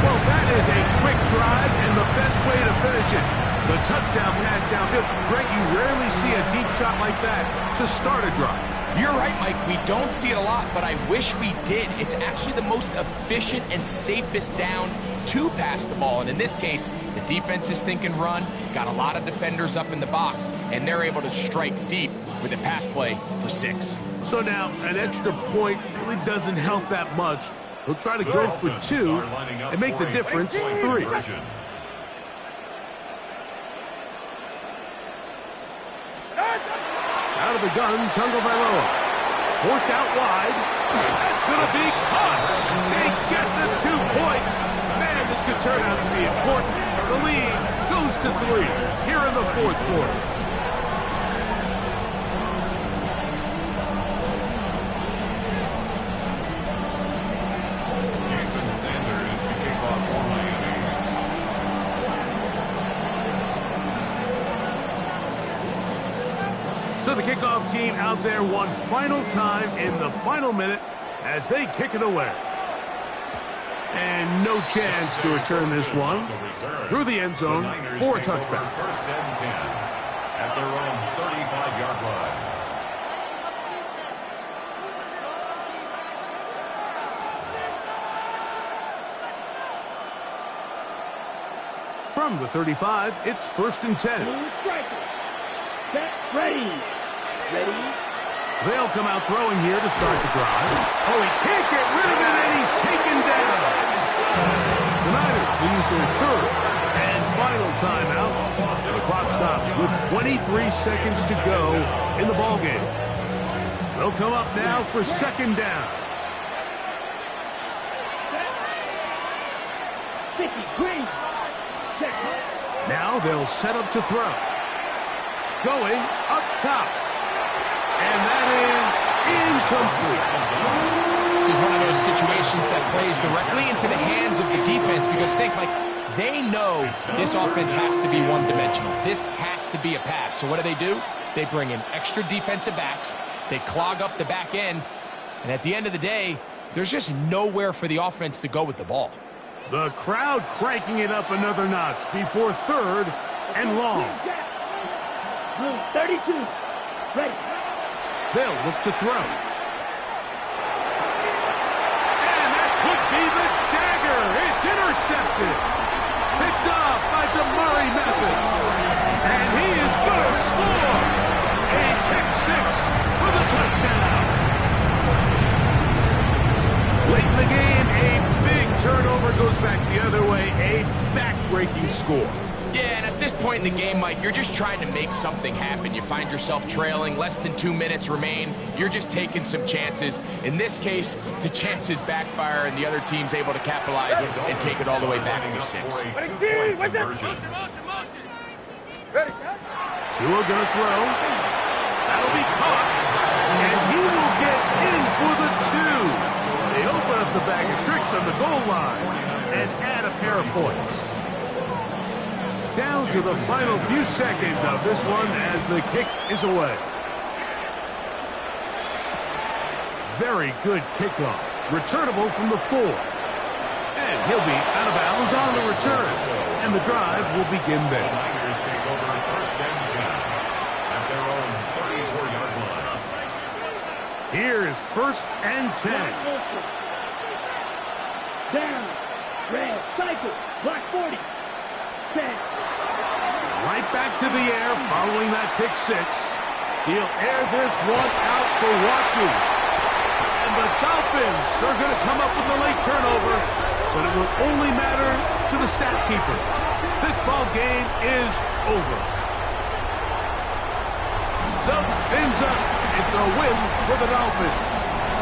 Well, that is a quick drive and the best way to finish it. The touchdown pass downfield. Greg, you rarely see a deep shot like that to start a drive. You're right, Mike. We don't see it a lot, but I wish we did. It's actually the most efficient and safest down to pass the ball. And in this case, the defense is thinking run, got a lot of defenders up in the box, and they're able to strike deep with a pass play for 6. So now, an extra point really doesn't help that much. He'll try to go for 2 and make the difference 3. Out of the gun, Tungo Vailoa. Forced out wide. That's going to be caught. They get the 2 points. Man, this could turn out to be important. The lead goes to 3 here in the 4th quarter. So the kickoff team out there one final time in the final minute as they kick it away. And no chance to return this one through the end zone for a touchback. 1st and 10 at their own 35-yard line. From the 35, it's 1st and 10. Set, ready. Ready. They'll come out throwing here to start the drive. Oh, he can't get rid of it, and he's taken down. The Niners will use their 3rd and final timeout. The clock stops with 23 seconds to go in the ballgame. They'll come up now for 2nd down. 50, green. Check. Now they'll set up to throw. Going up top. And that is incomplete. This is one of those situations that plays directly into the hands of the defense because think, like, they know this offense has to be one-dimensional. This has to be a pass. So what do? They bring in extra defensive backs. They clog up the back end. And at the end of the day, there's just nowhere for the offense to go with the ball. The crowd cranking it up another notch before 3rd and long. 32. Ready. They'll look to throw. And that could be the dagger. It's intercepted. Picked off by Damari Mathis. And he is going to score. A pick 6 for the touchdown. Late in the game, a big turnover goes back the other way. A back-breaking score. Yeah, and at this point in the game, Mike, you're just trying to make something happen. You find yourself trailing, less than 2 minutes remain. You're just taking some chances. In this case, the chances backfire, and the other team's able to capitalize and take it all the way back for 6. Ready. Tua gonna throw. That'll be caught. And he will get in for the 2. They open up the bag of tricks on the goal line and add a pair of points. Down to the final few seconds of this one as the kick is away. Very good kickoff. Returnable from the 4. And he'll be out of bounds on the return. And the drive will begin The there. Niners take over 1st and 10 at their own 34-yard line. Here's 1st and 10. Down. Red. Cycle. Block 40. 10. Right back to the air following that pick six. He'll air this one out for Watkins. And the Dolphins are going to come up with a late turnover, but it will only matter to the stat keepers. This ball game is over. So, Finz up. It's a win for the Dolphins.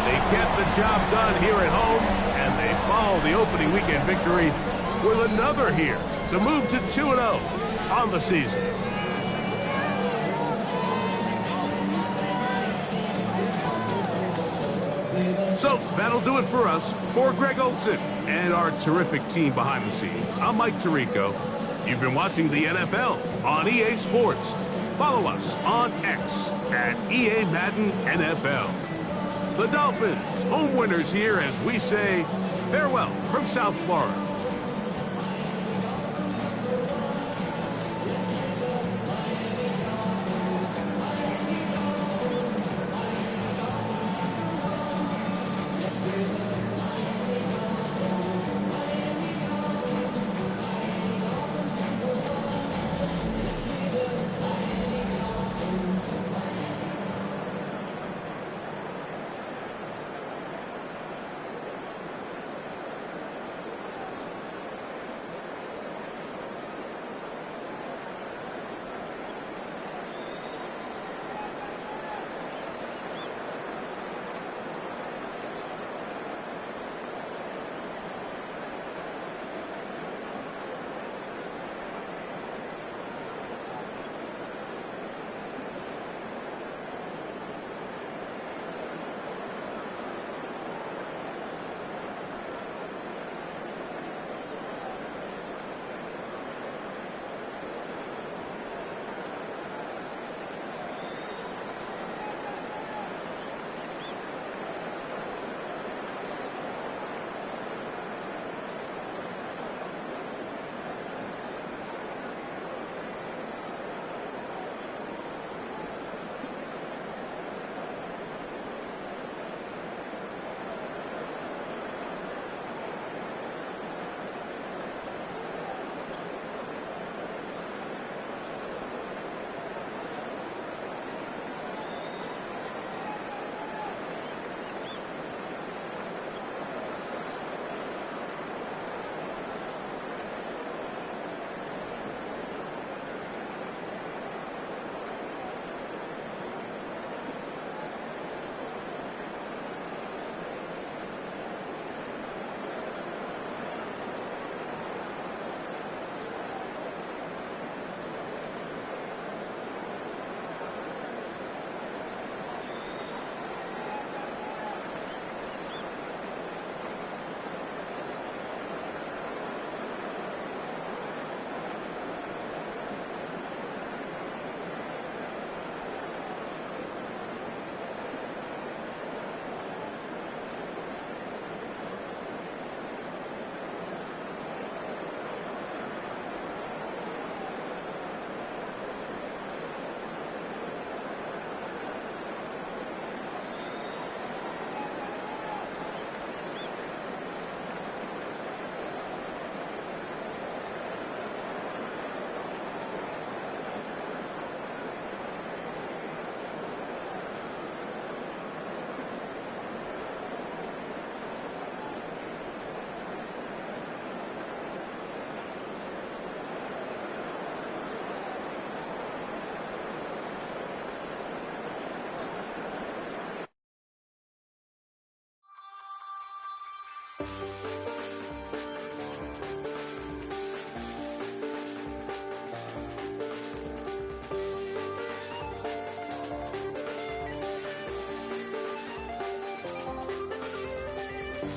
They get the job done here at home, and they follow the opening weekend victory with another here to move to 2-0 on the season. So, that'll do it for us. For Greg Olson and our terrific team behind the scenes, I'm Mike Tirico. You've been watching the NFL on EA Sports. Follow us on X at EA Madden NFL. The Dolphins, home winners here as we say farewell from South Florida.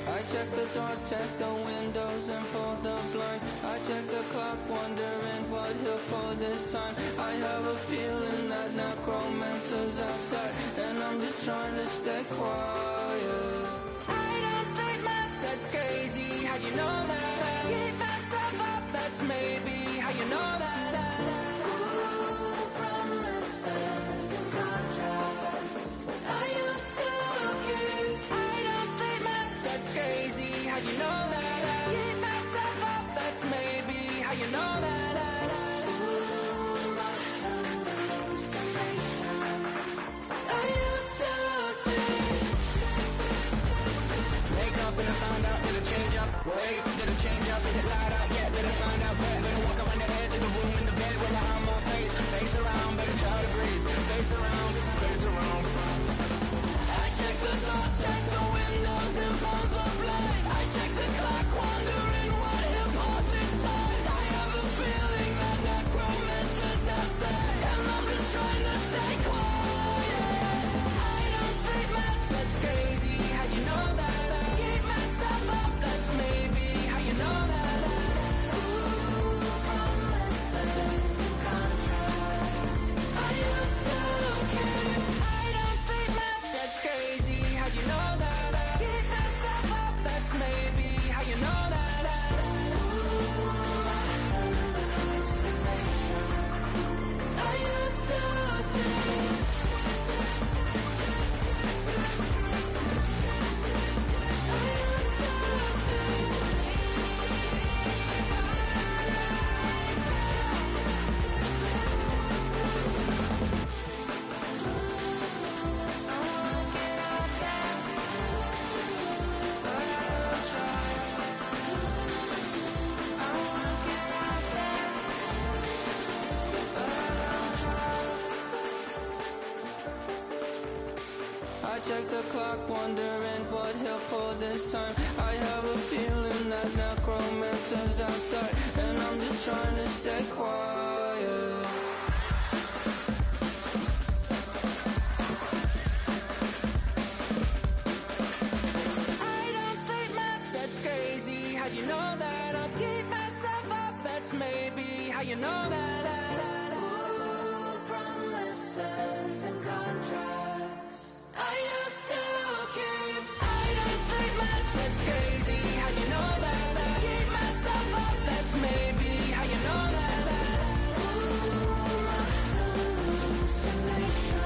I check the doors, check the windows, and pull the blinds. I check the clock, wondering what he'll pull this time. I have a feeling that necromancer's outside, and I'm just trying to stay quiet. I don't sleep much, that's crazy. How'd you know that? Keep myself up, that's maybe how you know that. Ooh, promises and contracts I used to keep. I don't sleep much, that's crazy. How'd you know that? Keep myself up, that's maybe how you know that. Ooh, find out? Did it change up? Wait, did it change up? Is it light out? Yeah, did it find out? Better walk around the edge of the room in the bed with my arm on face. Face around, better try to breathe. Face around, face around. I check the doors, check the windows, and pull the blind. I check the clock, wondering what hip hop decides. I have a feeling that necromancer's outside, and I'm just trying to stay quiet. I don't sleep much, that's crazy. How you know that? I keep myself up, that's maybe how you know that. Ooh, promises and contracts. I used to keep. I don't sleep much, that's crazy. How you know that? I keep myself up, that's maybe how you know that. I used to see. I check the clock, wondering what he'll pull this time. I have a feeling that necromancer's outside, and I'm just trying to stay quiet. I don't sleep much, that's crazy. How'd you know that? I'll keep myself up, that's maybe how you know that. Ooh, promises and contracts. I used to keep. I don't sleep much, that's crazy. How'd you know that? I keep myself up, that's maybe how you know that. Ooh, my hallucination.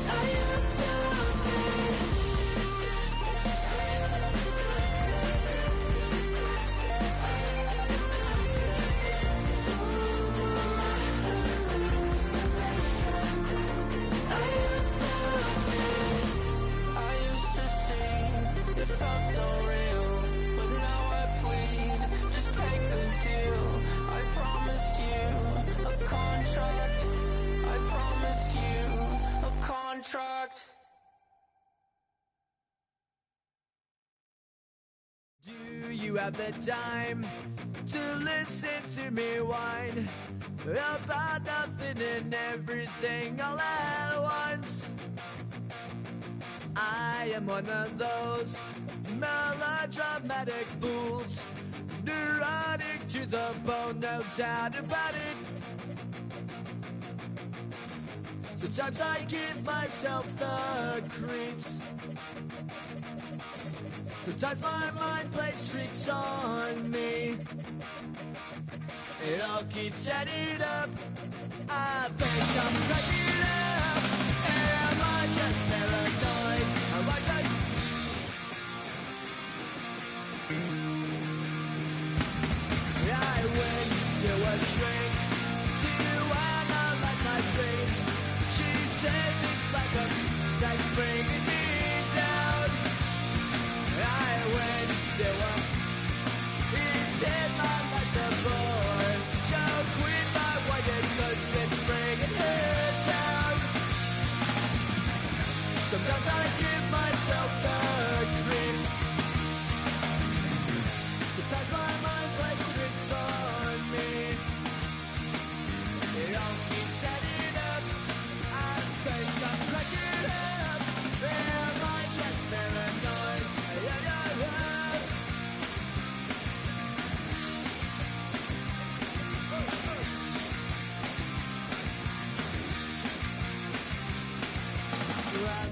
I used to see. It felt so real, but now I plead. Just take the deal. I promised you a contract. I promised you a contract. Do you have the time to listen to me whine about nothing and everything all at once? I am one of those melodramatic fools, neurotic to the bone, no doubt about it. Sometimes I give myself the creeps. Sometimes my mind plays tricks on me. It all keeps adding up. I think I'm cracking up. Am I just paranoid? Am I just... I went to a shrink to analyze my dreams. She says it's like a night's bringing me down. I went to a... He said my life's a bore. So quit my wife because it's bringing her down. Sometimes I give myself the creeps. Sometimes my mind plays tricks on me. It all keeps adding up. I think I'm cracking up. Am I just paranoid? I